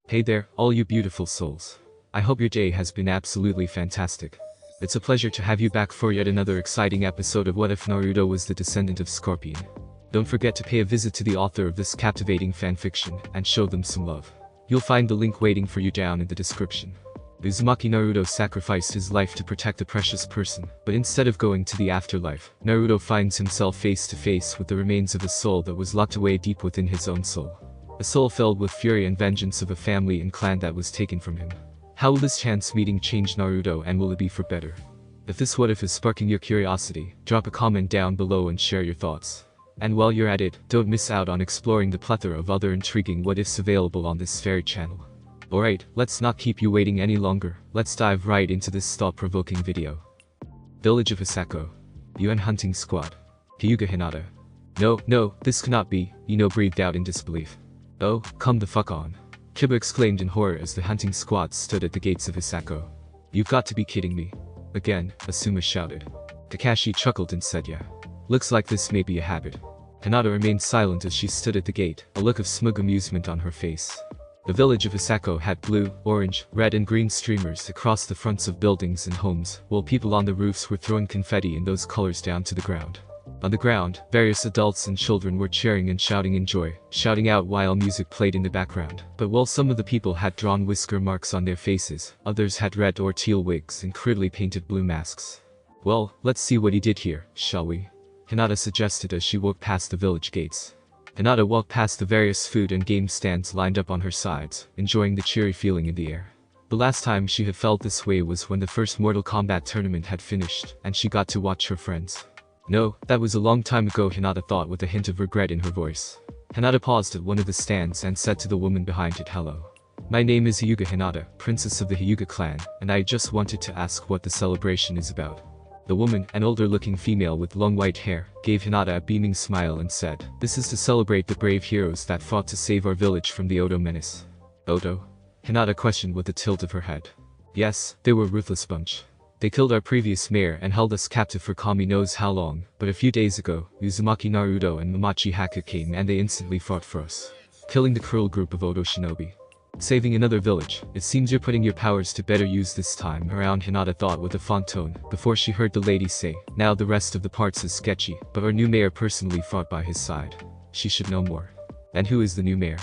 Hey there, all you beautiful souls. I hope your day has been absolutely fantastic. It's a pleasure to have you back for yet another exciting episode of What If Naruto Was the Descendant of Scorpion. Don't forget to pay a visit to the author of this captivating fanfiction and show them some love. You'll find the link waiting for you down in the description. Uzumaki Naruto sacrificed his life to protect a precious person, but instead of going to the afterlife, Naruto finds himself face to face with the remains of a soul that was locked away deep within his own soul. A soul filled with fury and vengeance of a family and clan that was taken from him. How will this chance meeting change Naruto, and will it be for better? If this what if is sparking your curiosity, drop a comment down below and share your thoughts. And while you're at it, don't miss out on exploring the plethora of other intriguing what ifs available on this very channel. Alright, let's not keep you waiting any longer, let's dive right into this thought-provoking video. Village of Osako. UN Hunting Squad. Tayuya Hinata. No, this cannot be, Ino breathed out in disbelief. Oh, come the fuck on. Kiba exclaimed in horror as the hunting squad stood at the gates of Osako. You've got to be kidding me. Again, Asuma shouted. Kakashi chuckled and said yeah. Looks like this may be a habit. Hinata remained silent as she stood at the gate, a look of smug amusement on her face. The village of Osako had blue, orange, red and green streamers across the fronts of buildings and homes, while people on the roofs were throwing confetti in those colors down to the ground. On the ground, various adults and children were cheering and shouting in joy, shouting out while music played in the background. But while some of the people had drawn whisker marks on their faces, others had red or teal wigs and crudely painted blue masks. Well, let's see what he did here, shall we? Hinata suggested as she walked past the village gates. Hinata walked past the various food and game stands lined up on her sides, enjoying the cheery feeling in the air. The last time she had felt this way was when the first Mortal Kombat tournament had finished, and she got to watch her friends. No, that was a long time ago, Hinata thought with a hint of regret in her voice. Hinata paused at one of the stands and said to the woman behind it, hello. My name is Hyuga Hinata, princess of the Hyuga clan, and I just wanted to ask what the celebration is about. The woman, an older-looking female with long white hair, gave Hinata a beaming smile and said, this is to celebrate the brave heroes that fought to save our village from the Oto menace. Oto? Hinata questioned with a tilt of her head. Yes, they were a ruthless bunch. They killed our previous mayor and held us captive for Kami knows how long, but a few days ago, Uzumaki Naruto and Mamachi Haka came and they instantly fought for us, killing the cruel group of Oto shinobi. Saving another village, it seems you're putting your powers to better use this time around, Hinata thought with a fond tone, before she heard the lady say, now the rest of the parts is sketchy, but our new mayor personally fought by his side. She should know more. And who is the new mayor?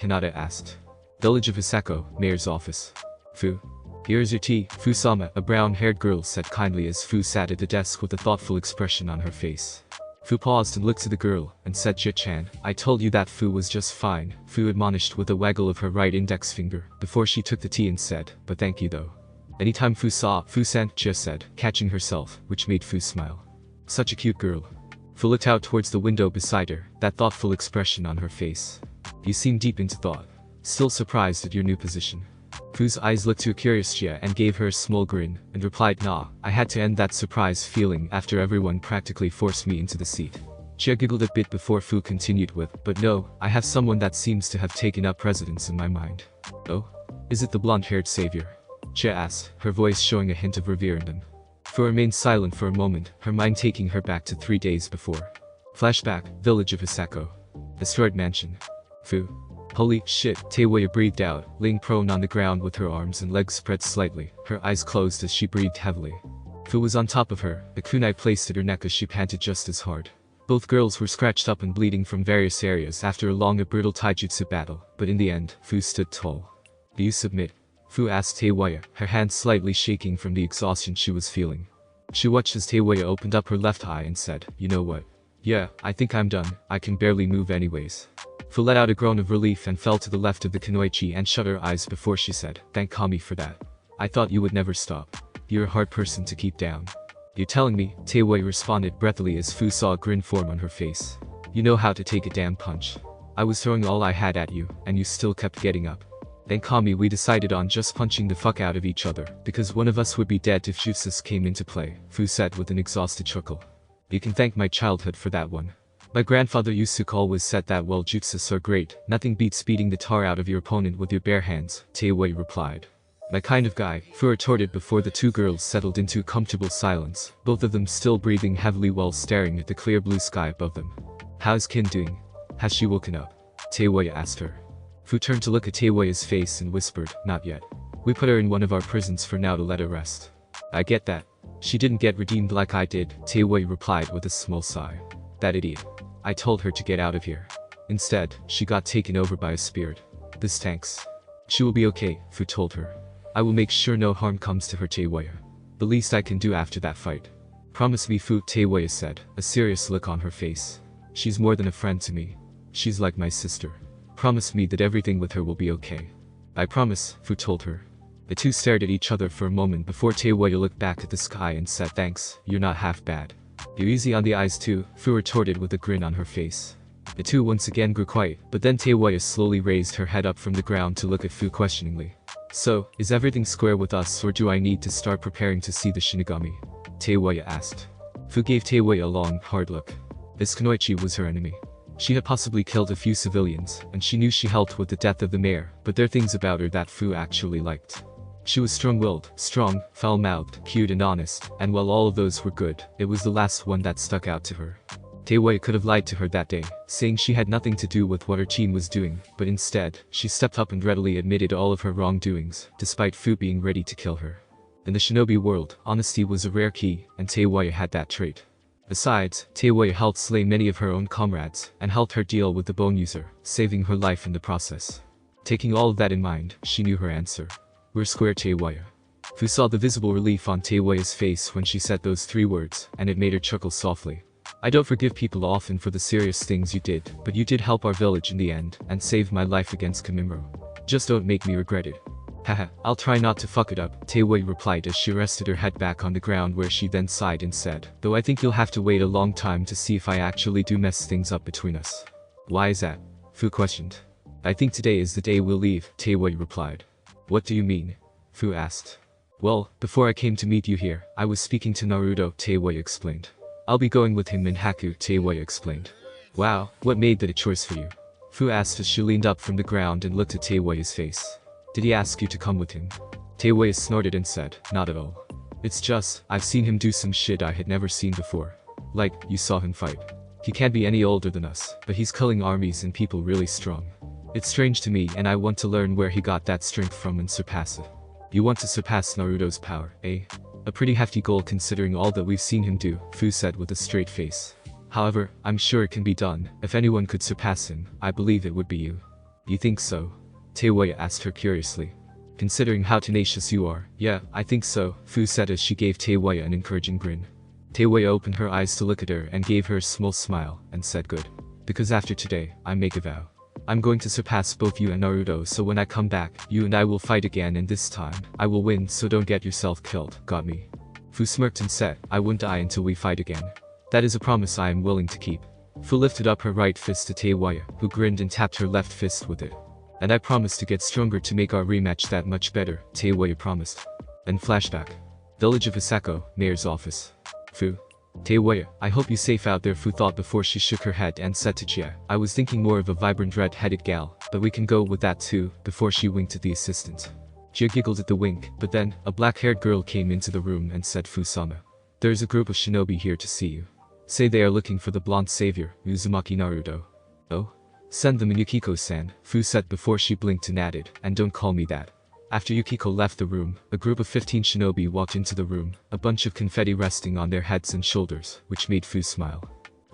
Hinata asked. Village of Osako, mayor's office. Fu. Here's your tea, Fu-sama, a brown-haired girl said kindly as Fu sat at the desk with a thoughtful expression on her face. Fu paused and looked to the girl, and said, Jia-chan, I told you that Fu was just fine, Fu admonished with a waggle of her right index finger, before she took the tea and said, but thank you though. Anytime Fu saw, Fu-san, Jia said, catching herself, which made Fu smile. Such a cute girl. Fu looked out towards the window beside her, that thoughtful expression on her face. You seem deep into thought. Still surprised at your new position. Fu's eyes looked to a curious Jia and gave her a small grin, and replied, nah, I had to end that surprise feeling after everyone practically forced me into the seat. Jia giggled a bit before Fu continued with, but no, I have someone that seems to have taken up residence in my mind. Oh? Is it the blonde-haired savior? Jia asked, her voice showing a hint of revere in them. Fu remained silent for a moment, her mind taking her back to 3 days before. Flashback, village of Osako. Destroyed mansion. Fu. Holy shit, Tayuya breathed out, laying prone on the ground with her arms and legs spread slightly, her eyes closed as she breathed heavily. Fu was on top of her, a kunai placed at her neck as she panted just as hard. Both girls were scratched up and bleeding from various areas after a long and brutal taijutsu battle, but in the end, Fu stood tall. Do you submit? Fu asked Tayuya, her hands slightly shaking from the exhaustion she was feeling. She watched as Tayuya opened up her left eye and said, you know what? Yeah, I think I'm done, I can barely move anyways. Fu let out a groan of relief and fell to the left of the kunoichi and shut her eyes before she said, thank Kami for that. I thought you would never stop. You're a hard person to keep down. You're telling me, Tayuya responded breathily as Fu saw a grin form on her face. You know how to take a damn punch. I was throwing all I had at you, and you still kept getting up. Then Kami, we decided on just punching the fuck out of each other, because one of us would be dead if jutsus came into play, Fu said with an exhausted chuckle. You can thank my childhood for that one. My grandfather Yusuke always said that while jutsus are great, nothing beats beating the tar out of your opponent with your bare hands, Tayuya replied. My kind of guy, Fu retorted before the two girls settled into comfortable silence, both of them still breathing heavily while staring at the clear blue sky above them. How's Kin doing? Has she woken up? Tayuya asked her. Fu turned to look at Tayuya's face and whispered, not yet. We put her in one of our prisons for now to let her rest. I get that. She didn't get redeemed like I did, Tayuya replied with a small sigh. That idiot. I told her to get out of here. Instead, she got taken over by a spirit. This stinks. She will be okay, Fu told her. I will make sure no harm comes to her, Tayuya. The least I can do after that fight. Promise me, Fu, Tayuya said, a serious look on her face. She's more than a friend to me. She's like my sister. Promise me that everything with her will be okay. I promise, Fu told her. The two stared at each other for a moment before Tayuya looked back at the sky and said, thanks, you're not half bad. You're easy on the eyes too, Fu retorted with a grin on her face. The two once again grew quiet, but then Tayuya slowly raised her head up from the ground to look at Fu questioningly. So, is everything square with us, or do I need to start preparing to see the Shinigami? Tayuya asked. Fu gave Tayuya a long, hard look. This Kunoichi was her enemy. She had possibly killed a few civilians, and she knew she helped with the death of the mayor, but there are things about her that Fu actually liked. She was strong-willed, strong, foul-mouthed, cute and honest, and while all of those were good, it was the last one that stuck out to her. Tayuya could have lied to her that day, saying she had nothing to do with what her team was doing, but instead, she stepped up and readily admitted all of her wrongdoings, despite Fu being ready to kill her. In the shinobi world, honesty was a rare key, and Tayuya had that trait. Besides, Tayuya helped slay many of her own comrades, and helped her deal with the bone user, saving her life in the process. Taking all of that in mind, she knew her answer. We're square, Tayuya. Fu saw the visible relief on Tayuya's face when she said those 3 words, and it made her chuckle softly. I don't forgive people often for the serious things you did, but you did help our village in the end, and save my life against Kamimuro. Just don't make me regret it. Haha, I'll try not to fuck it up, Tayuya replied as she rested her head back on the ground, where she then sighed and said, though I think you'll have to wait a long time to see if I actually do mess things up between us. Why is that? Fu questioned. I think today is the day we'll leave, Tayuya replied. What do you mean? Fu asked. Well, before I came to meet you here, I was speaking to Naruto, Tayuya explained. I'll be going with him in Haku, Tayuya explained. Wow, what made that a choice for you? Fu asked as she leaned up from the ground and looked at Tayuya's face. Did he ask you to come with him? Tayuya snorted and said, not at all. It's just, I've seen him do some shit I had never seen before. Like, you saw him fight. He can't be any older than us, but he's killing armies and people really strong. It's strange to me and I want to learn where he got that strength from and surpass it. You want to surpass Naruto's power, eh? A pretty hefty goal considering all that we've seen him do, Fu said with a straight face. However, I'm sure it can be done. If anyone could surpass him, I believe it would be you. You think so? Tayuya asked her curiously. Considering how tenacious you are, yeah, I think so, Fu said as she gave Tayuya an encouraging grin. Tayuya opened her eyes to look at her and gave her a small smile, and said good. Because after today, I make a vow. I'm going to surpass both you and Naruto, so when I come back, you and I will fight again, and this time, I will win, so don't get yourself killed, got me? Fu smirked and said, I won't die until we fight again. That is a promise I am willing to keep. Fu lifted up her right fist to Tayuya, who grinned and tapped her left fist with it. And I promise to get stronger to make our rematch that much better, Tayuya promised. Then flashback. Village of Osako, Mayor's office. Fu. Tayuya, I hope you safe out there, Fu thought before she shook her head and said to Chia, I was thinking more of a vibrant red-headed gal, but we can go with that too, before she winked at the assistant. Chia giggled at the wink, but then, a black-haired girl came into the room and said, Fu-sama. There's a group of shinobi here to see you. Say they are looking for the blonde savior, Uzumaki Naruto. Oh? Send them in, Yukiko-san, Fu said before she blinked and added, and don't call me that. After Yukiko left the room, a group of 15 shinobi walked into the room, a bunch of confetti resting on their heads and shoulders, which made Fu smile.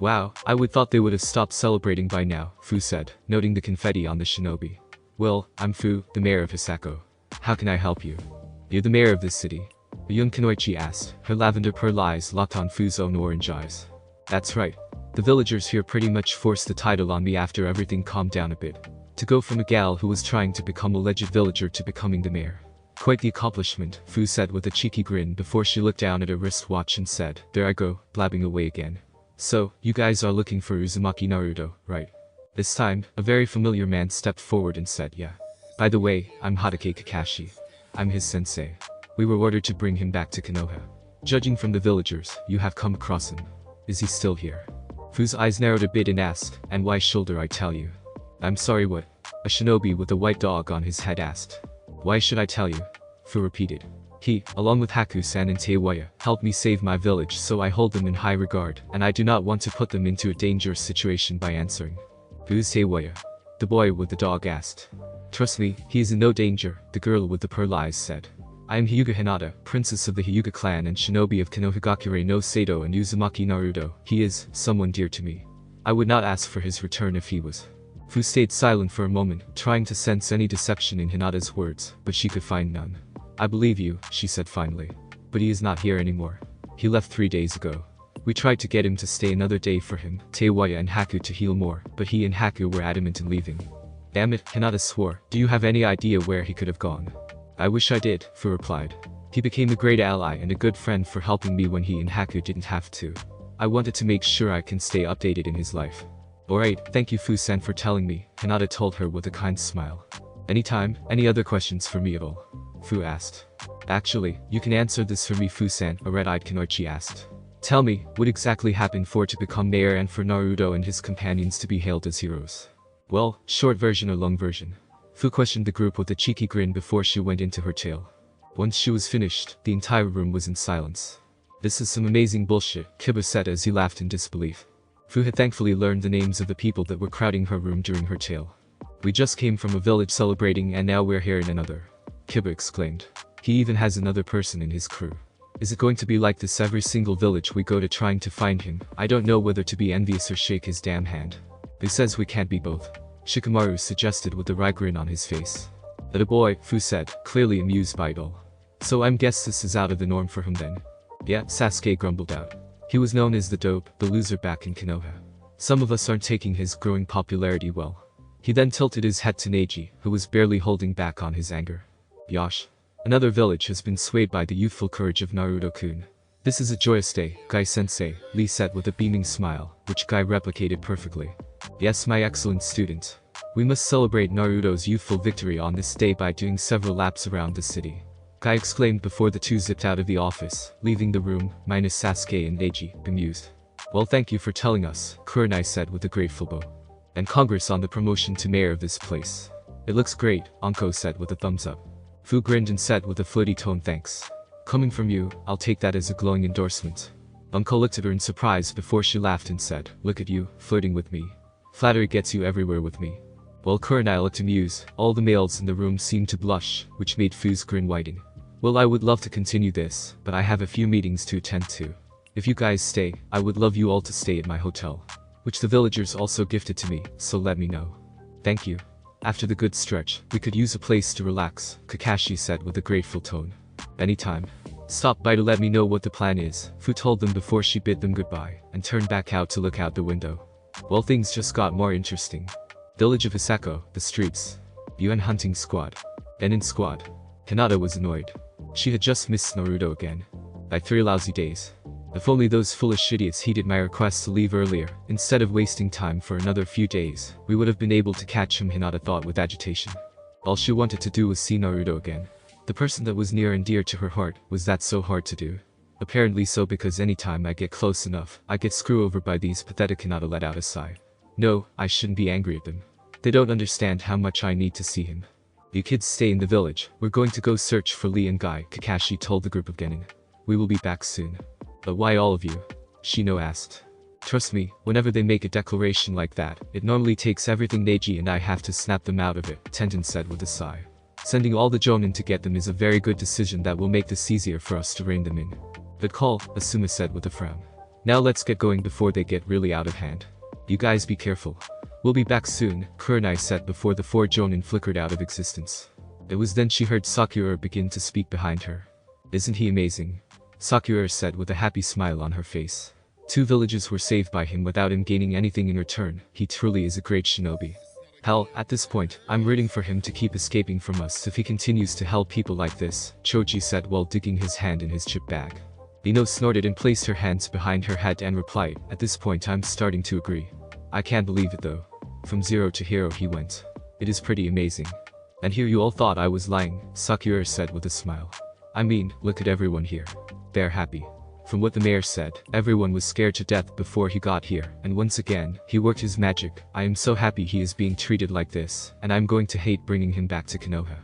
Wow, I would thought they would have stopped celebrating by now, Fu said, noting the confetti on the shinobi. Well, I'm Fu, the mayor of Osako. How can I help you? You're the mayor of this city? A young Kunoichi asked, her lavender pearl eyes locked on Fu's own orange eyes. That's right. The villagers here pretty much forced the title on me after everything calmed down a bit. To go from a gal who was trying to become a legend villager to becoming the mayor. Quite the accomplishment, Fu said with a cheeky grin before she looked down at her wristwatch and said, there I go, blabbing away again. So, you guys are looking for Uzumaki Naruto, right? This time, a very familiar man stepped forward and said, yeah. By the way, I'm Hatake Kakashi. I'm his sensei. We were ordered to bring him back to Konoha. Judging from the villagers, you have come across him. Is he still here? Fu's eyes narrowed a bit and asked, and why should I tell you? I'm sorry, what? A shinobi with a white dog on his head asked. Why should I tell you? Fu repeated. He, along with Haku-san and Tayuya, helped me save my village, so I hold them in high regard, and I do not want to put them into a dangerous situation by answering. Who's Tayuya? The boy with the dog asked. Trust me, he is in no danger, the girl with the pearl eyes said. I am Hyuga Hinata, princess of the Hyuga clan and shinobi of Konohagakure no Sato and Uzumaki Naruto. He is someone dear to me. I would not ask for his return if he was. Fu stayed silent for a moment, trying to sense any deception in Hinata's words, but she could find none. I believe you, she said finally. But he is not here anymore. He left 3 days ago. We tried to get him to stay another day for him, Tayuya and Haku to heal more, but he and Haku were adamant in leaving. Damn it, Hinata swore. Do you have any idea where he could have gone? I wish I did, Fu replied. He became a great ally and a good friend for helping me when he and Haku didn't have to. I wanted to make sure I can stay updated in his life. Alright, thank you Fu-san for telling me, Hinata told her with a kind smile. Anytime, any other questions for me at all? Fu asked. Actually, you can answer this for me Fu-san, a red-eyed Kanoichi asked. Tell me, what exactly happened for to become mayor and for Naruto and his companions to be hailed as heroes? Well, short version or long version? Fu questioned the group with a cheeky grin before she went into her tale. Once she was finished, the entire room was in silence. This is some amazing bullshit, Kiba said as he laughed in disbelief. Fu had thankfully learned the names of the people that were crowding her room during her tale. We just came from a village celebrating and now we're here in another. Kiba exclaimed. He even has another person in his crew. Is it going to be like this every single village we go to trying to find him? I don't know whether to be envious or shake his damn hand. Who says we can't be both? Shikamaru suggested with a wry grin on his face. That a boy, Fu said, clearly amused by it all. So I'm guess this is out of the norm for him then. Yeah, Sasuke grumbled out. He was known as the dope, the loser back in Konoha. Some of us aren't taking his growing popularity well. He then tilted his head to Neji, who was barely holding back on his anger. Yosh. Another village has been swayed by the youthful courage of Naruto-kun. This is a joyous day, Guy-sensei, Lee said with a beaming smile, which Guy replicated perfectly. Yes my excellent student. We must celebrate Naruto's youthful victory on this day by doing several laps around the city. Guy exclaimed before the two zipped out of the office, leaving the room, minus Sasuke and Neji, bemused. Well thank you for telling us, Kurenai said with a grateful bow. And congrats on the promotion to mayor of this place. It looks great, Anko said with a thumbs up. Fu grinned and said with a flirty tone thanks. Coming from you, I'll take that as a glowing endorsement. Anko looked at her in surprise before she laughed and said, look at you, flirting with me. Flattery gets you everywhere with me. While Kurenai looked amused, all the males in the room seemed to blush, which made Fu's grin widen. Well I would love to continue this, but I have a few meetings to attend to. If you guys stay, I would love you all to stay at my hotel. Which the villagers also gifted to me, so let me know. Thank you. After the good stretch, we could use a place to relax, Kakashi said with a grateful tone. Anytime. Stop by to let me know what the plan is, Fu told them before she bid them goodbye, and turned back out to look out the window. Well things just got more interesting. Village of Osako, the streets. UN hunting squad. Enin squad. Hinata was annoyed. She had just missed Naruto again. By 3 lousy days. If only those foolish idiots heeded my request to leave earlier, instead of wasting time for another few days, we would have been able to catch him, Hinata thought with agitation. All she wanted to do was see Naruto again. The person that was near and dear to her heart, was that so hard to do? Apparently so, because anytime I get close enough, I get screwed over by these pathetic. Hinata let out a sigh. No, I shouldn't be angry at them. They don't understand how much I need to see him. You kids stay in the village, we're going to go search for Lee and Guy, Kakashi told the group of Genin. We will be back soon. But why all of you? Shino asked. Trust me, whenever they make a declaration like that, it normally takes everything. Neji and I have to snap them out of it, Tenten said with a sigh. Sending all the Jonin to get them is a very good decision that will make this easier for us to rein them in. Good call, Asuma said with a frown. Now let's get going before they get really out of hand. You guys be careful. We'll be back soon, Kurenai said before the 4 Jonin flickered out of existence. It was then she heard Sakura begin to speak behind her. Isn't he amazing? Sakura said with a happy smile on her face. 2 villages were saved by him without him gaining anything in return. He truly is a great shinobi. Hell, at this point, I'm rooting for him to keep escaping from us if he continues to help people like this, Choji said while digging his hand in his chip bag. Ino snorted and placed her hands behind her head and replied, at this point I'm starting to agree. I can't believe it though. From zero to hero he went. It is pretty amazing. And here you all thought I was lying, Sakura said with a smile. I mean, look at everyone here. They're happy. From what the mayor said, everyone was scared to death before he got here, and once again, he worked his magic. I am so happy he is being treated like this, and I'm going to hate bringing him back to Konoha.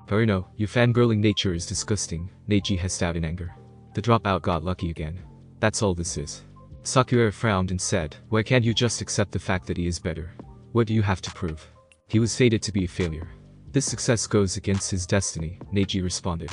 Haruno, your fangirling nature is disgusting, Neji hissed out in anger. The dropout got lucky again. That's all this is. Sakura frowned and said, why can't you just accept the fact that he is better? What do you have to prove? He was fated to be a failure. This success goes against his destiny, Neji responded.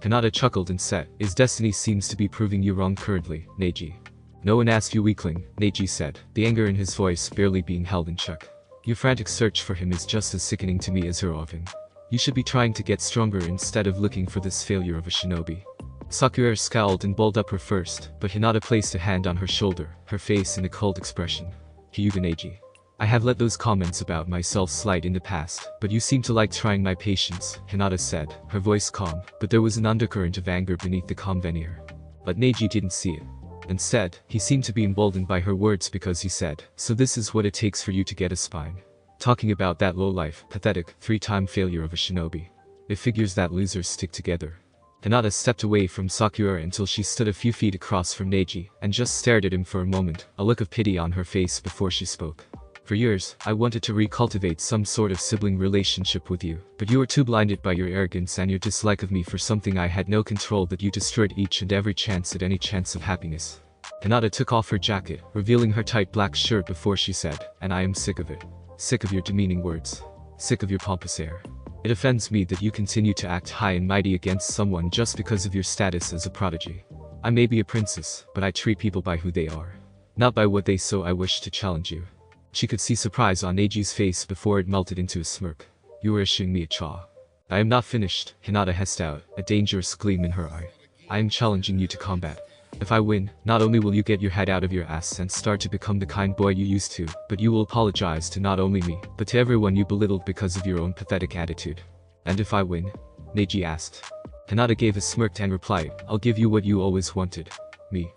Hinata chuckled and said, his destiny seems to be proving you wrong currently, Neji. No one asked you, weakling, Neji said, the anger in his voice barely being held in check. Your frantic search for him is just as sickening to me as her of him. You should be trying to get stronger instead of looking for this failure of a shinobi. Sakura scowled and balled up her first, but Hinata placed a hand on her shoulder, her face in a cold expression. Hyuga Neji. I have let those comments about myself slide in the past, but you seem to like trying my patience, Hinata said, her voice calm, but there was an undercurrent of anger beneath the calm veneer. But Neji didn't see it. Instead, he seemed to be emboldened by her words because he said, so this is what it takes for you to get a spine. Talking about that low-life, pathetic, three-time failure of a shinobi. It figures that losers stick together. Hinata stepped away from Sakura until she stood a few feet across from Neji, and just stared at him for a moment, a look of pity on her face before she spoke. For years, I wanted to recultivate some sort of sibling relationship with you, but you were too blinded by your arrogance and your dislike of me for something I had no control that you destroyed each and every chance at any chance of happiness. Hinata took off her jacket, revealing her tight black shirt before she said, and I am sick of it. Sick of your demeaning words. Sick of your pompous air. It offends me that you continue to act high and mighty against someone just because of your status as a prodigy. I may be a princess, but I treat people by who they are. Not by what they so I wish to challenge you. She could see surprise on Neji's face before it melted into a smirk. You are issuing me a chaw. I am not finished, Hinata hissed out, a dangerous gleam in her eye. I am challenging you to combat. If I win, not only will you get your head out of your ass and start to become the kind boy you used to, but you will apologize to not only me, but to everyone you belittled because of your own pathetic attitude. And if I win? Neji asked. Hinata gave a smirk and replied, I'll give you what you always wanted. Me.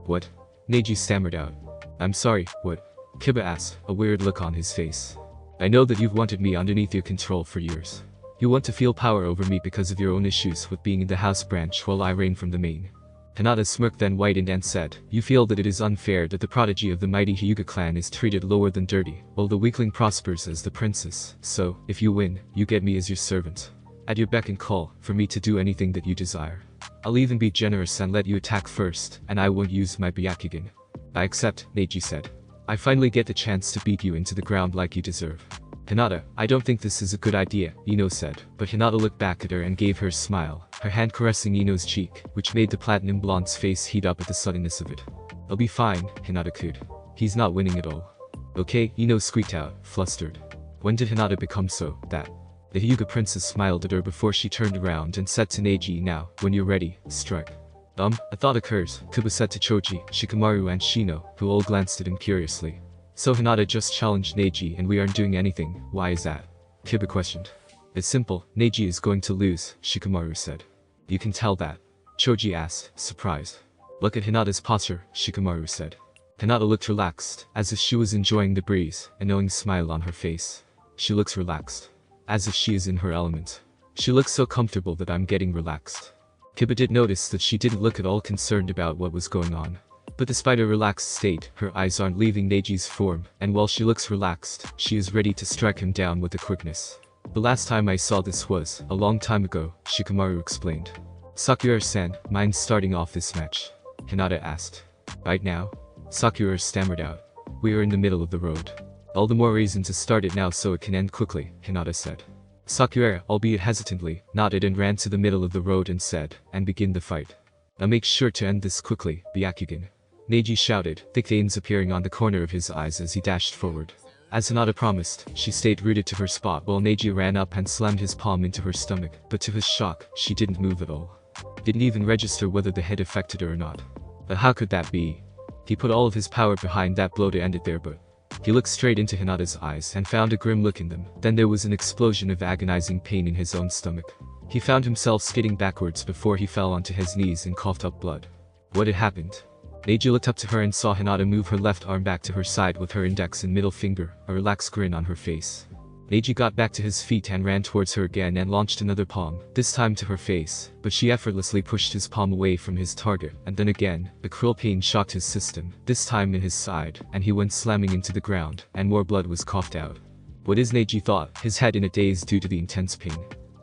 What? Neji stammered out. I'm sorry, what? Kiba asked, a weird look on his face. I know that you've wanted me underneath your control for years. You want to feel power over me because of your own issues with being in the house branch while I reign from the main. Hinata smirked then whitened and said, you feel that it is unfair that the prodigy of the mighty Hyuga clan is treated lower than dirty, while the weakling prospers as the princess, so, if you win, you get me as your servant. At your beck and call, for me to do anything that you desire. I'll even be generous and let you attack first, and I won't use my Byakugan. I accept, Neji said. I finally get the chance to beat you into the ground like you deserve. Hinata, I don't think this is a good idea, Ino said, but Hinata looked back at her and gave her a smile, her hand caressing Ino's cheek, which made the platinum blonde's face heat up at the suddenness of it. I'll be fine, Hinata cooed. He's not winning at all. Okay, Ino squeaked out, flustered. When did Hinata become so, that? The Hyuga princess smiled at her before she turned around and said to Neji, now, when you're ready, strike. A thought occurs, Kuba said to Choji, Shikamaru and Shino, who all glanced at him curiously. So Hinata just challenged Neji and we aren't doing anything, why is that? Kiba questioned. It's simple, Neji is going to lose, Shikamaru said. You can tell that. Choji asked, surprised. Look at Hinata's posture, Shikamaru said. Hinata looked relaxed, as if she was enjoying the breeze, a knowing smile on her face. She looks relaxed. As if she is in her element. She looks so comfortable that I'm getting relaxed. Kiba did notice that she didn't look at all concerned about what was going on. But despite her relaxed state, her eyes aren't leaving Neji's form, and while she looks relaxed, she is ready to strike him down with a quickness. The last time I saw this was, a long time ago, Shikamaru explained. Sakura-san, mind starting off this match? Hinata asked. Right now? Sakura stammered out. We are in the middle of the road. All the more reason to start it now so it can end quickly, Hinata said. Sakura, albeit hesitantly, nodded and ran to the middle of the road and said, and begin the fight. Now make sure to end this quickly, Byakugan. Neji shouted, thick veins appearing on the corner of his eyes as he dashed forward. As Hinata promised, she stayed rooted to her spot while Neji ran up and slammed his palm into her stomach, but to his shock, she didn't move at all. Didn't even register whether the hit affected her or not. But how could that be? He put all of his power behind that blow to end it there, but he looked straight into Hinata's eyes and found a grim look in them. Then there was an explosion of agonizing pain in his own stomach. He found himself skidding backwards before he fell onto his knees and coughed up blood. What had happened? Neji looked up to her and saw Hinata move her left arm back to her side with her index and middle finger, a relaxed grin on her face. Neji got back to his feet and ran towards her again and launched another palm, this time to her face, but she effortlessly pushed his palm away from his target, and then again, the cruel pain shocked his system, this time in his side, and he went slamming into the ground, and more blood was coughed out. What is Neji thought, his head in a daze due to the intense pain.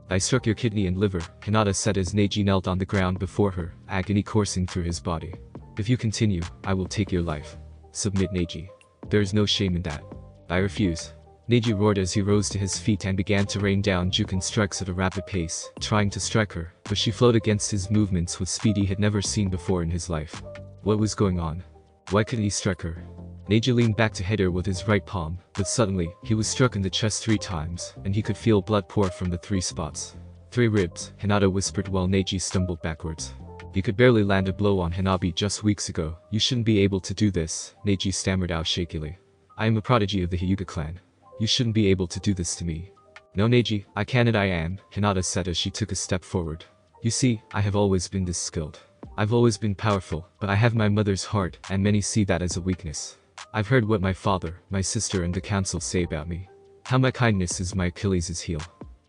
I struck your kidney and liver, Hinata said as Neji knelt on the ground before her, agony coursing through his body. If you continue, I will take your life. Submit, Neji. There is no shame in that. I refuse. Neji roared as he rose to his feet and began to rain down Juken strikes at a rapid pace, trying to strike her, but she flowed against his movements with speed he had never seen before in his life. What was going on? Why couldn't he strike her? Neji leaned back to hit her with his right palm, but suddenly, he was struck in the chest 3 times, and he could feel blood pour from the 3 spots. 3 ribs, Hinata whispered while Neji stumbled backwards. You could barely land a blow on Hanabi just weeks ago. You shouldn't be able to do this, Neji stammered out shakily. I am a prodigy of the Hyuga clan. You shouldn't be able to do this to me. No Neji, I can and I am, Hinata said as she took a step forward. You see, I have always been this skilled. I've always been powerful, but I have my mother's heart, and many see that as a weakness. I've heard what my father, my sister and the council say about me. How my kindness is my Achilles' heel.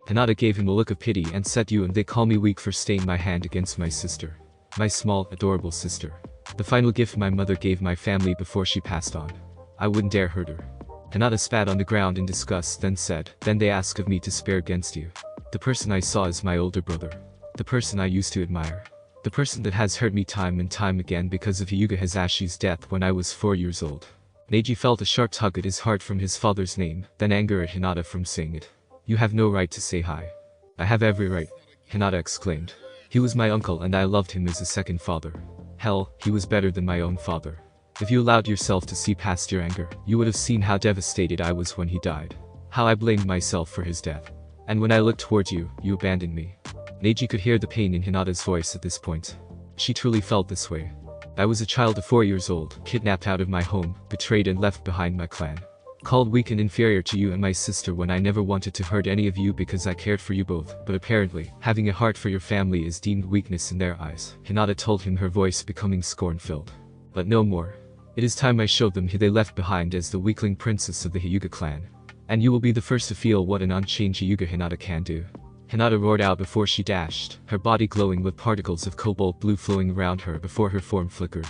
Hinata gave him a look of pity and said you and they call me weak for staying my hand against my sister. My small, adorable sister. The final gift my mother gave my family before she passed on. I wouldn't dare hurt her. Hinata spat on the ground in disgust then said, then they ask of me to spare against you. The person I saw is my older brother. The person I used to admire. The person that has hurt me time and time again because of Hyuga Hasashi's death when I was 4 years old. Neji felt a sharp tug at his heart from his father's name, then anger at Hinata from saying it. You have no right to say hi. I have every right, Hinata exclaimed. He was my uncle and I loved him as a second father. Hell, he was better than my own father. If you allowed yourself to see past your anger, you would have seen how devastated I was when he died. How I blamed myself for his death. And when I looked towards you, you abandoned me. Neji could hear the pain in Hinata's voice at this point. She truly felt this way. I was a child of 4 years old, kidnapped out of my home, betrayed and left behind my clan. Called weak and inferior to you and my sister when I never wanted to hurt any of you because I cared for you both, but apparently, having a heart for your family is deemed weakness in their eyes, Hinata told him, her voice becoming scorn-filled. But no more. It is time I showed them who they left behind as the weakling princess of the Hyuga clan. And you will be the first to feel what an unchained Hyuga Hinata can do. Hinata roared out before she dashed, her body glowing with particles of cobalt blue flowing around her before her form flickered.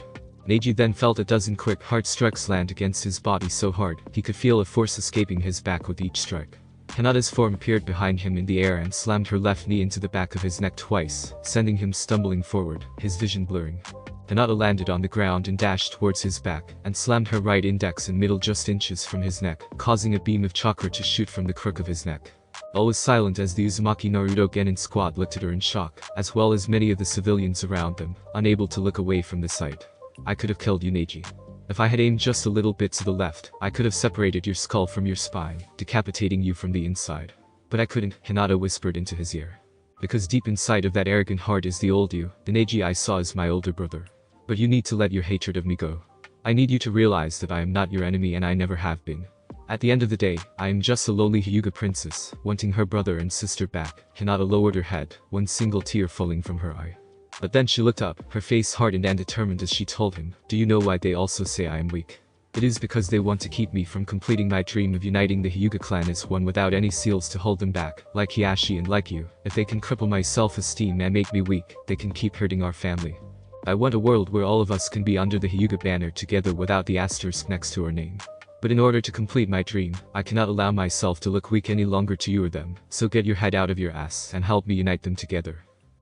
Neji then felt a dozen quick hard strikes land against his body so hard, he could feel a force escaping his back with each strike. Hinata's form appeared behind him in the air and slammed her left knee into the back of his neck twice, sending him stumbling forward, his vision blurring. Hinata landed on the ground and dashed towards his back, and slammed her right index and middle just inches from his neck, causing a beam of chakra to shoot from the crook of his neck. All was silent as the Uzumaki Naruto Genin squad looked at her in shock, as well as many of the civilians around them, unable to look away from the sight. I could have killed you, Neji. If I had aimed just a little bit to the left, I could have separated your skull from your spine, decapitating you from the inside. But I couldn't, Hinata whispered into his ear. Because deep inside of that arrogant heart is the old you, the Neji I saw as my older brother. But you need to let your hatred of me go. I need you to realize that I am not your enemy and I never have been. At the end of the day, I am just a lonely Hyuga princess, wanting her brother and sister back. Hinata lowered her head, one single tear falling from her eye. But then she looked up, her face hardened and determined as she told him, do you know why they also say I am weak? It is because they want to keep me from completing my dream of uniting the Hyuga clan as one without any seals to hold them back, like Hiashi and like you. If they can cripple my self-esteem and make me weak, they can keep hurting our family. I want a world where all of us can be under the Hyuga banner together without the asterisk next to our name. But in order to complete my dream, I cannot allow myself to look weak any longer to you or them, so get your head out of your ass and help me unite them together.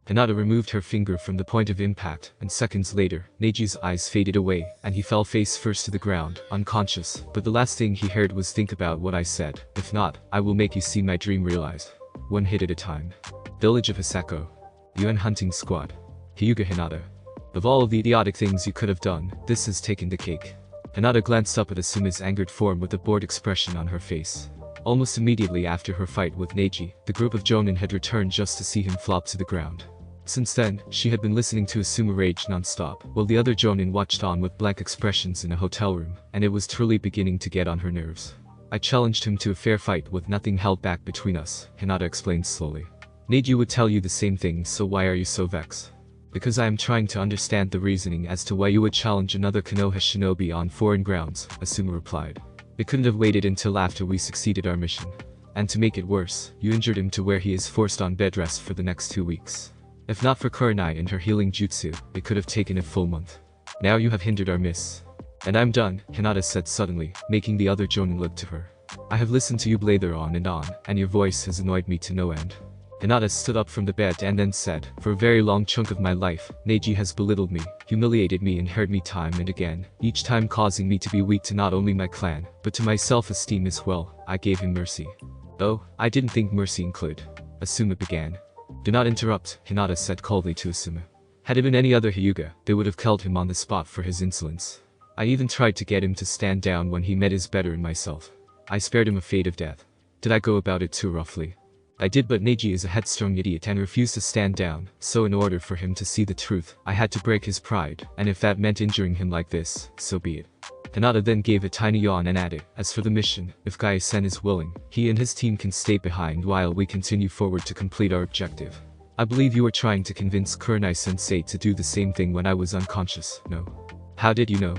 Hinata removed her finger from the point of impact, and seconds later, Neji's eyes faded away, and he fell face first to the ground, unconscious, but the last thing he heard was think about what I said, if not, I will make you see my dream realized. One hit at a time. Village of Osako. UN hunting squad. Hyuga Hinata. Of all of the idiotic things you could have done, this has taken the cake. Hinata glanced up at Asuma's angered form with a bored expression on her face. Almost immediately after her fight with Neji, the group of Jonin had returned just to see him flop to the ground. Since then, she had been listening to Asuma rage non-stop, while the other Jonin watched on with blank expressions in a hotel room, and it was truly beginning to get on her nerves. I challenged him to a fair fight with nothing held back between us, Hinata explained slowly. Neji would tell you the same thing, so why are you so vexed? Because I am trying to understand the reasoning as to why you would challenge another Konoha shinobi on foreign grounds, Asuma replied. It couldn't have waited until after we succeeded our mission. And to make it worse, you injured him to where he is forced on bed rest for the next 2 weeks. If not for Kurenai and her healing jutsu, it could have taken a full month. Now you have hindered our miss. And I'm done, Hinata said suddenly, making the other Jonin look to her. I have listened to you blather on, and your voice has annoyed me to no end. Hinata stood up from the bed and then said, "For a very long chunk of my life, Neji has belittled me, humiliated me and hurt me time and again, each time causing me to be weak to not only my clan, but to my self-esteem as well. I gave him mercy." "Oh, I didn't think mercy included." Asuma began. "Do not interrupt," Hinata said coldly to Asuma. "Had it been any other Hyuga, they would have killed him on the spot for his insolence. I even tried to get him to stand down when he met his better in myself. I spared him a fate of death. Did I go about it too roughly? I did, but Neji is a headstrong idiot and refused to stand down, so in order for him to see the truth, I had to break his pride, and if that meant injuring him like this, so be it." Hinata then gave a tiny yawn and added, "As for the mission, if Gaisen is willing, he and his team can stay behind while we continue forward to complete our objective. I believe you were trying to convince Kurenai-sensei to do the same thing when I was unconscious, no?" "How did you know?"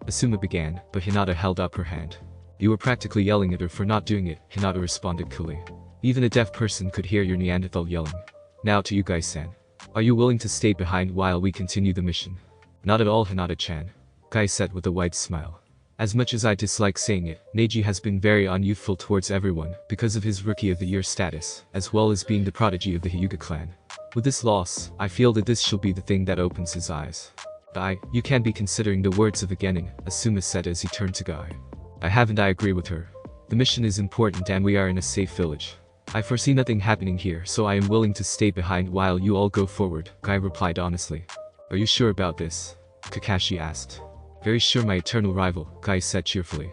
Asuma began, but Hinata held up her hand. "You were practically yelling at her for not doing it," Hinata responded coolly. "Even a deaf person could hear your Neanderthal yelling. Now to you Gai-san. Are you willing to stay behind while we continue the mission?" "Not at all, Hinata-chan," Gai said with a wide smile. "As much as I dislike saying it, Neji has been very unyouthful towards everyone because of his Rookie of the Year status, as well as being the prodigy of the Hyuga clan. With this loss, I feel that this shall be the thing that opens his eyes." You can't be considering the words of a genin," Asuma said as he turned to Gai. I agree with her. The mission is important and we are in a safe village. I foresee nothing happening here, so I am willing to stay behind while you all go forward," Gai replied honestly. "Are you sure about this?" Kakashi asked. "Very sure, my eternal rival," Gai said cheerfully.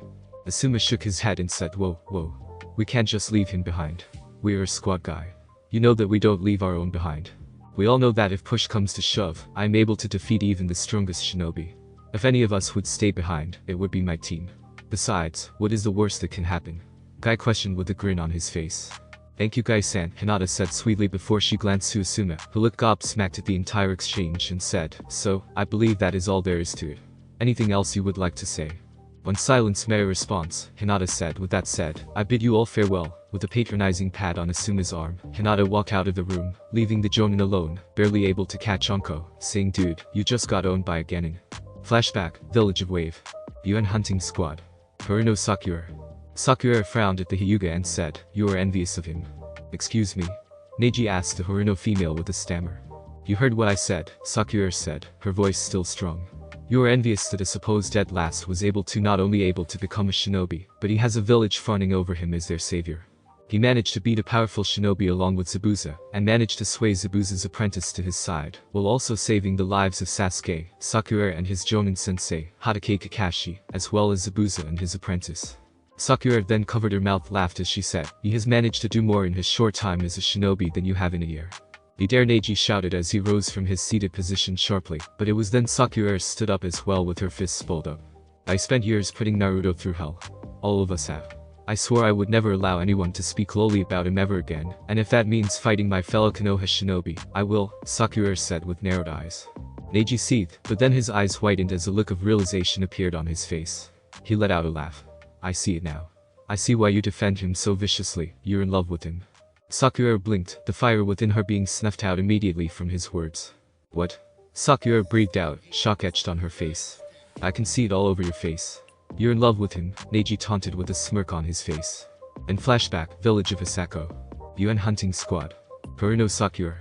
Asuma shook his head and said, Whoa. We can't just leave him behind. We are a squad, Gai. You know that we don't leave our own behind. We all know that if push comes to shove, I am able to defeat even the strongest shinobi. If any of us would stay behind, it would be my team. Besides, what is the worst that can happen?" Gai questioned with a grin on his face. "Thank you Gai-san," Hinata said sweetly before she glanced to Asuma, who looked gobsmacked at the entire exchange and said, "So, I believe that is all there is to it. Anything else you would like to say?" "On silence may I response," Hinata said. "With that said, I bid you all farewell." With a patronizing pat on Asuma's arm, Hinata walked out of the room, leaving the Jonin alone, barely able to catch Anko, saying, "Dude, you just got owned by a genin." Flashback, Village of Wave. UN Hunting Squad. Haruno Sakura. Sakura frowned at the Hyuga and said, "You are envious of him." "Excuse me?" Neji asked the Haruno female with a stammer. "You heard what I said," Sakura said, her voice still strong. "You are envious that a supposed dead last was not only able to become a shinobi, but he has a village fawning over him as their savior. He managed to beat a powerful shinobi along with Zabuza, and managed to sway Zabuza's apprentice to his side, while also saving the lives of Sasuke, Sakura and his Jonin sensei, Hatake Kakashi, as well as Zabuza and his apprentice." Sakura then covered her mouth, laughed as she said, "He has managed to do more in his short time as a shinobi than you have in a year." "You dare!" Neji shouted as he rose from his seated position sharply, but it was then Sakura stood up as well with her fists pulled up. "I spent years putting Naruto through hell. All of us have. I swore I would never allow anyone to speak lowly about him ever again, and if that means fighting my fellow Konoha shinobi, I will," Sakura said with narrowed eyes. Neji seethed, but then his eyes whitened as a look of realization appeared on his face. He let out a laugh. "I see it now. I see why you defend him so viciously, you're in love with him." Sakura blinked, the fire within her being snuffed out immediately from his words. "What?" Sakura breathed out, shock etched on her face. "I can see it all over your face. You're in love with him," Neji taunted with a smirk on his face. In flashback, Village of Osako. UN Hunting Squad. Haruno Sakura.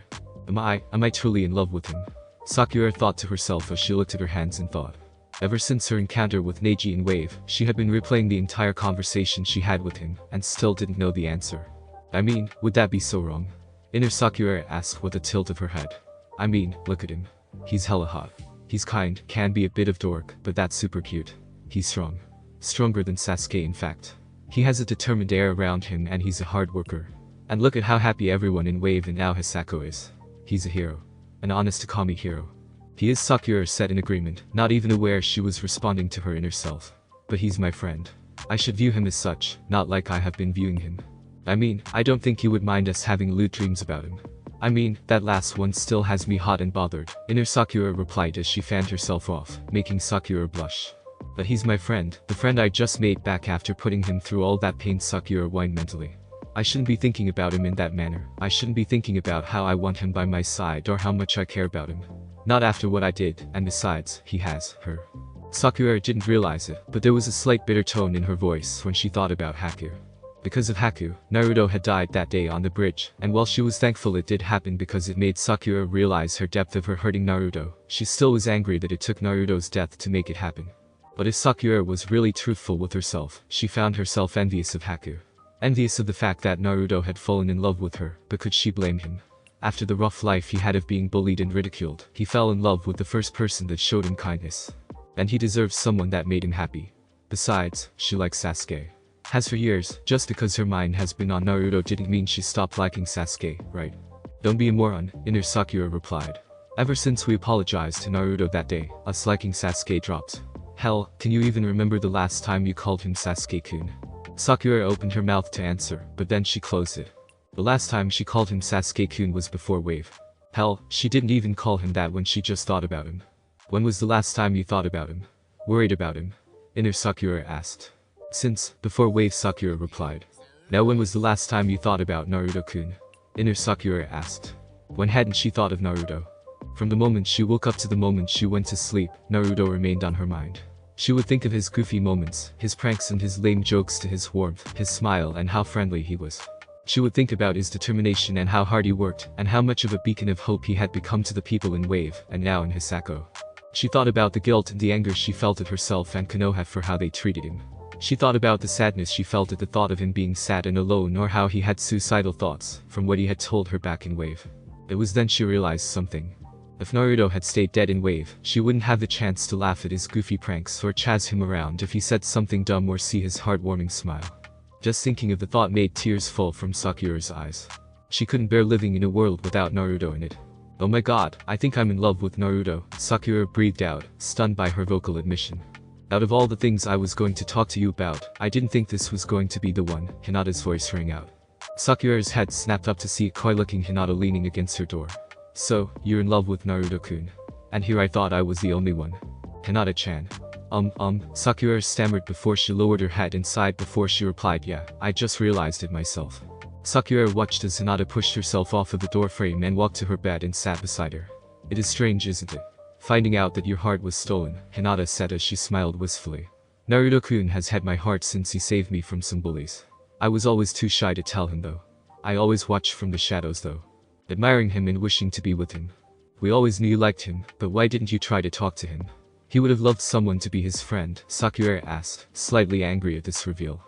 Am I truly in love with him?" Sakura thought to herself as she looked at her hands and thought. Ever since her encounter with Neji in Wave, she had been replaying the entire conversation she had with him, and still didn't know the answer. I mean, would that be so wrong? Inner Sakura asked with a tilt of her head. I mean, look at him. He's hella hot. He's kind, can be a bit of dork, but that's super cute. He's strong. Stronger than Sasuke in fact. He has a determined air around him and he's a hard worker. And look at how happy everyone in Wave and now Hisako is. He's a hero. An honest Akami hero. He is, Sakura said in agreement, not even aware she was responding to her inner self. But he's my friend. I should view him as such, not like I have been viewing him. I mean, I don't think he would mind us having lewd dreams about him. I mean, that last one still has me hot and bothered, Inner Sakura replied as she fanned herself off, making Sakura blush. But he's my friend, the friend I just made back after putting him through all that pain, Sakura whined mentally. I shouldn't be thinking about him in that manner. I shouldn't be thinking about how I want him by my side or how much I care about him. Not after what I did, and besides, he has her. Sakura didn't realize it, but there was a slight bitter tone in her voice when she thought about Haku. Because of Haku, Naruto had died that day on the bridge, and while she was thankful it did happen because it made Sakura realize her depth of her hurting Naruto, she still was angry that it took Naruto's death to make it happen. But if Sakura was really truthful with herself, she found herself envious of Haku. Envious of the fact that Naruto had fallen in love with her, but could she blame him? After the rough life he had of being bullied and ridiculed, he fell in love with the first person that showed him kindness. And he deserves someone that made him happy. Besides, she likes Sasuke. Has for years, just because her mind has been on Naruto didn't mean she stopped liking Sasuke, right? Don't be a moron, inner Sakura replied. Ever since we apologized to Naruto that day, us liking Sasuke dropped. Hell, can you even remember the last time you called him Sasuke-kun? Sakura opened her mouth to answer, but then she closed it. The last time she called him Sasuke-kun was before Wave. Hell, she didn't even call him that when she just thought about him. When was the last time you thought about him? Worried about him? Inner Sakura asked. Since, before Wave, Sakura replied. Now when was the last time you thought about Naruto-kun? Inner Sakura asked. When hadn't she thought of Naruto? From the moment she woke up to the moment she went to sleep, Naruto remained on her mind. She would think of his goofy moments, his pranks and his lame jokes, to his warmth, his smile and how friendly he was. She would think about his determination and how hard he worked, and how much of a beacon of hope he had become to the people in Wave, and now in Hisako. She thought about the guilt and the anger she felt at herself and Konoha for how they treated him. She thought about the sadness she felt at the thought of him being sad and alone, or how he had suicidal thoughts, from what he had told her back in Wave. It was then she realized something. If Naruto had stayed dead in Wave, she wouldn't have the chance to laugh at his goofy pranks or chaz him around if he said something dumb or see his heartwarming smile. Just thinking of the thought made tears fall from Sakura's eyes. She couldn't bear living in a world without Naruto in it. Oh my god, I think I'm in love with Naruto, Sakura breathed out, stunned by her vocal admission. Out of all the things I was going to talk to you about, I didn't think this was going to be the one, Hinata's voice rang out. Sakura's head snapped up to see a coy-looking Hinata leaning against her door. So, you're in love with Naruto-kun. And here I thought I was the only one. Hinata-chan. Sakura stammered before she lowered her head and sighed before she replied, yeah, I just realized it myself. Sakura watched as Hinata pushed herself off of the doorframe and walked to her bed and sat beside her. It is strange, isn't it? Finding out that your heart was stolen, Hinata said as she smiled wistfully. Naruto-kun has had my heart since he saved me from some bullies. I was always too shy to tell him though. I always watched from the shadows though. Admiring him and wishing to be with him. We always knew you liked him, but why didn't you try to talk to him? He would have loved someone to be his friend, Sakura asked, slightly angry at this reveal.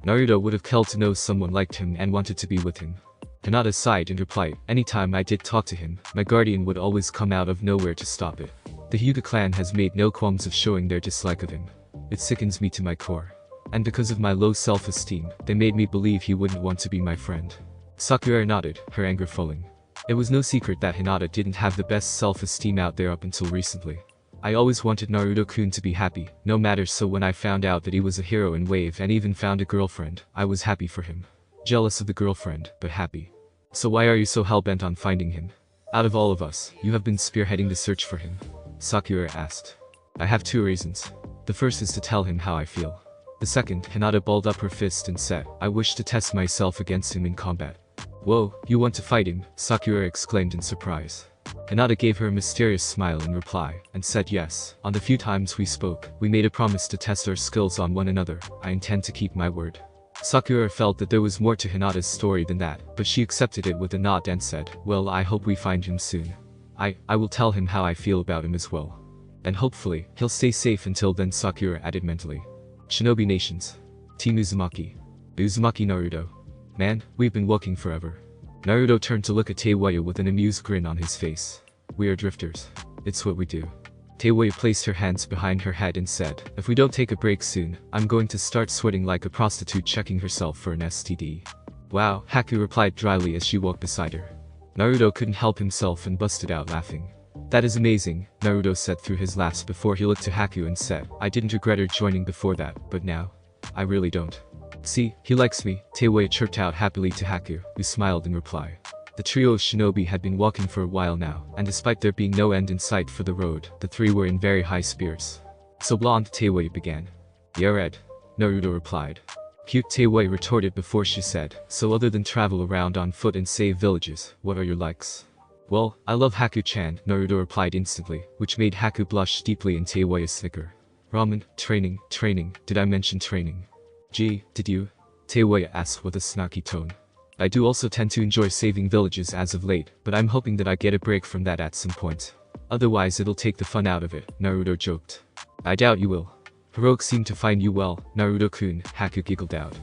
Naruto would have killed to know someone liked him and wanted to be with him. Hinata sighed and replied, anytime I did talk to him, my guardian would always come out of nowhere to stop it. The Hyuga clan has made no qualms of showing their dislike of him. It sickens me to my core. And because of my low self-esteem, they made me believe he wouldn't want to be my friend. Sakura nodded, her anger falling. It was no secret that Hinata didn't have the best self-esteem out there up until recently. I always wanted Naruto-kun to be happy, no matter, so when I found out that he was a hero in Wave and even found a girlfriend, I was happy for him. Jealous of the girlfriend, but happy. So why are you so hell-bent on finding him? Out of all of us, you have been spearheading the search for him. Sakura asked. I have two reasons. The first is to tell him how I feel. The second, Hinata balled up her fist and said, I wish to test myself against him in combat. Whoa, you want to fight him? Sakura exclaimed in surprise. Hinata gave her a mysterious smile in reply, and said yes, on the few times we spoke, we made a promise to test our skills on one another, I intend to keep my word. Sakura felt that there was more to Hinata's story than that, but she accepted it with a nod and said, well, I hope we find him soon. I will tell him how I feel about him as well. And hopefully, he'll stay safe until then, Sakura added mentally. Shinobi Nations. Team Uzumaki. Uzumaki Naruto. Man, we've been walking forever. Naruto turned to look at Tayuya with an amused grin on his face. We are drifters. It's what we do. Tayuya placed her hands behind her head and said, if we don't take a break soon, I'm going to start sweating like a prostitute checking herself for an STD. Wow, Haku replied dryly as she walked beside her. Naruto couldn't help himself and busted out laughing. That is amazing, Naruto said through his laughs before he looked to Haku and said, I didn't regret her joining before that, but now, I really don't. See, he likes me, Tayuya chirped out happily to Haku, who smiled in reply. The trio of shinobi had been walking for a while now, and despite there being no end in sight for the road, the three were in very high spirits. So blonde, Tayuya began. Yeah, Red, Naruto replied. Cute, Tayuya retorted before she said, so other than travel around on foot and save villages, what are your likes? Well, I love Haku-chan, Naruto replied instantly, which made Haku blush deeply and Tayuya snicker. Ramen, training, did I mention training? Gee, did you? Tayuya asked with a snarky tone. I do also tend to enjoy saving villages as of late, but I'm hoping that I get a break from that at some point. Otherwise it'll take the fun out of it, Naruto joked. I doubt you will. Hiroki seemed to find you well, Naruto-kun, Haku giggled out.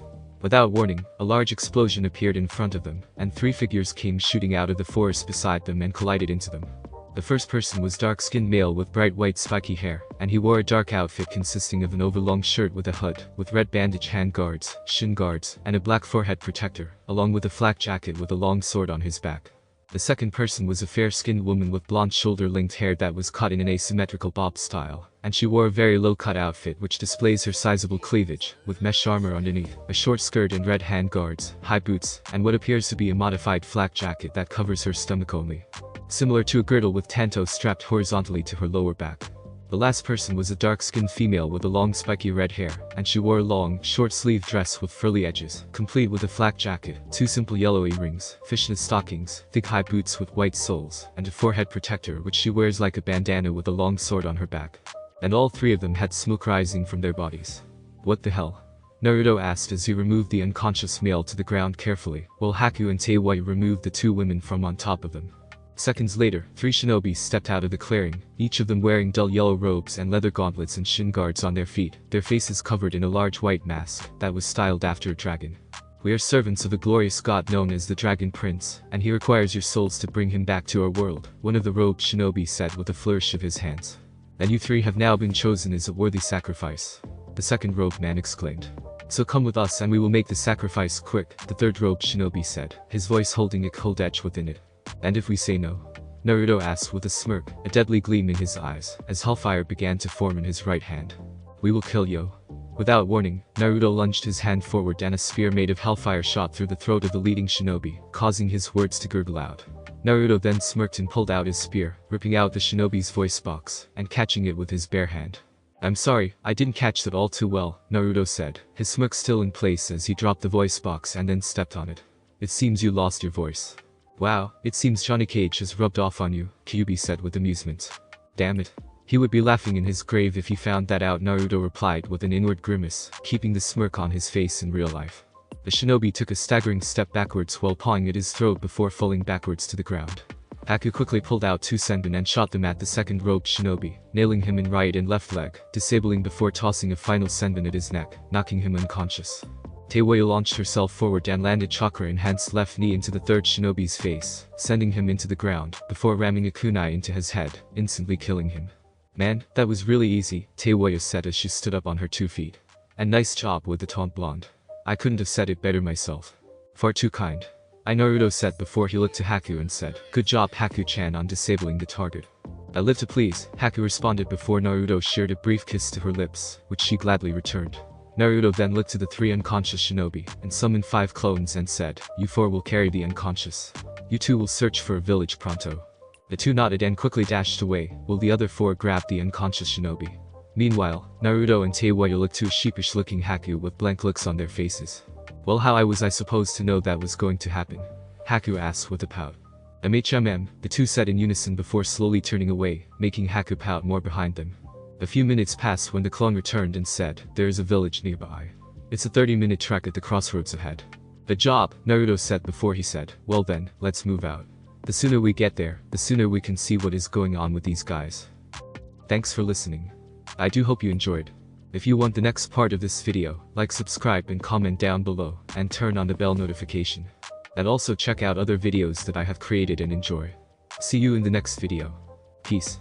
Without warning, a large explosion appeared in front of them, and 3 figures came shooting out of the forest beside them and collided into them. The first person was dark-skinned male with bright white spiky hair, and he wore a dark outfit consisting of an overlong shirt with a hood, with red bandage hand guards, shin guards, and a black forehead protector, along with a flak jacket with a long sword on his back. The second person was a fair-skinned woman with blonde shoulder-length hair that was cut in an asymmetrical bob style, and she wore a very low-cut outfit which displays her sizable cleavage, with mesh armor underneath, a short skirt and red hand guards, high boots, and what appears to be a modified flak jacket that covers her stomach only. Similar to a girdle with tanto strapped horizontally to her lower back. The last person was a dark-skinned female with a long spiky red hair, and she wore a long, short-sleeved dress with frilly edges, complete with a flak jacket, 2 simple yellow earrings, fishnet stockings, thick high boots with white soles, and a forehead protector which she wears like a bandana with a long sword on her back. And all 3 of them had smoke rising from their bodies. What the hell? Naruto asked as he removed the unconscious male to the ground carefully, while Haku and Tayuya removed the 2 women from on top of them. Seconds later, 3 shinobi stepped out of the clearing, each of them wearing dull yellow robes and leather gauntlets and shin guards on their feet, their faces covered in a large white mask that was styled after a dragon. We are servants of a glorious god known as the Dragon Prince, and he requires your souls to bring him back to our world, one of the robed shinobi said with a flourish of his hands. And you 3 have now been chosen as a worthy sacrifice. The second robed man exclaimed. So come with us and we will make the sacrifice quick, the third robed shinobi said, his voice holding a cold edge within it. And if we say no? Naruto asked with a smirk, a deadly gleam in his eyes, as hellfire began to form in his right hand. We will kill you. Without warning, Naruto lunged his hand forward and a spear made of hellfire shot through the throat of the leading shinobi, causing his words to gurgle out. Naruto then smirked and pulled out his spear, ripping out the shinobi's voice box, and catching it with his bare hand. I'm sorry, I didn't catch that all too well, Naruto said, his smirk still in place as he dropped the voice box and then stepped on it. It seems you lost your voice. Wow, it seems Johnny Cage has rubbed off on you, Kyuubi said with amusement. Damn it. He would be laughing in his grave if he found that out, Naruto replied with an inward grimace, keeping the smirk on his face in real life. The shinobi took a staggering step backwards while pawing at his throat before falling backwards to the ground. Haku quickly pulled out 2 senbon and shot them at the second robed shinobi, nailing him in right and left leg, disabling before tossing a final senbon at his neck, knocking him unconscious. Tayuya launched herself forward and landed chakra-enhanced left knee into the third shinobi's face, sending him into the ground, before ramming a kunai into his head, instantly killing him. Man, that was really easy, Tayuya said as she stood up on her 2 feet. And nice job with the taunt blonde. I couldn't have said it better myself. Far too kind. Naruto said before he looked to Haku and said, good job Haku-chan on disabling the target. I live to please, Haku responded before Naruto shared a brief kiss to her lips, which she gladly returned. Naruto then looked to the 3 unconscious shinobi, and summoned 5 clones and said, you 4 will carry the unconscious. You 2 will search for a village pronto. The 2 nodded and quickly dashed away, while the other 4 grabbed the unconscious shinobi. Meanwhile, Naruto and Tayuya looked to a sheepish-looking Haku with blank looks on their faces. Well, how was I supposed to know that was going to happen? Haku asked with a pout. The 2 said in unison before slowly turning away, making Haku pout more behind them. A few minutes passed when the clone returned and said, there is a village nearby. It's a 30-minute trek at the crossroads ahead. The job, Naruto said before he said, well then, let's move out. The sooner we get there, the sooner we can see what is going on with these guys. Thanks for listening. I do hope you enjoyed. If you want the next part of this video, like, subscribe and comment down below, and turn on the bell notification. And also check out other videos that I have created and enjoy. See you in the next video. Peace.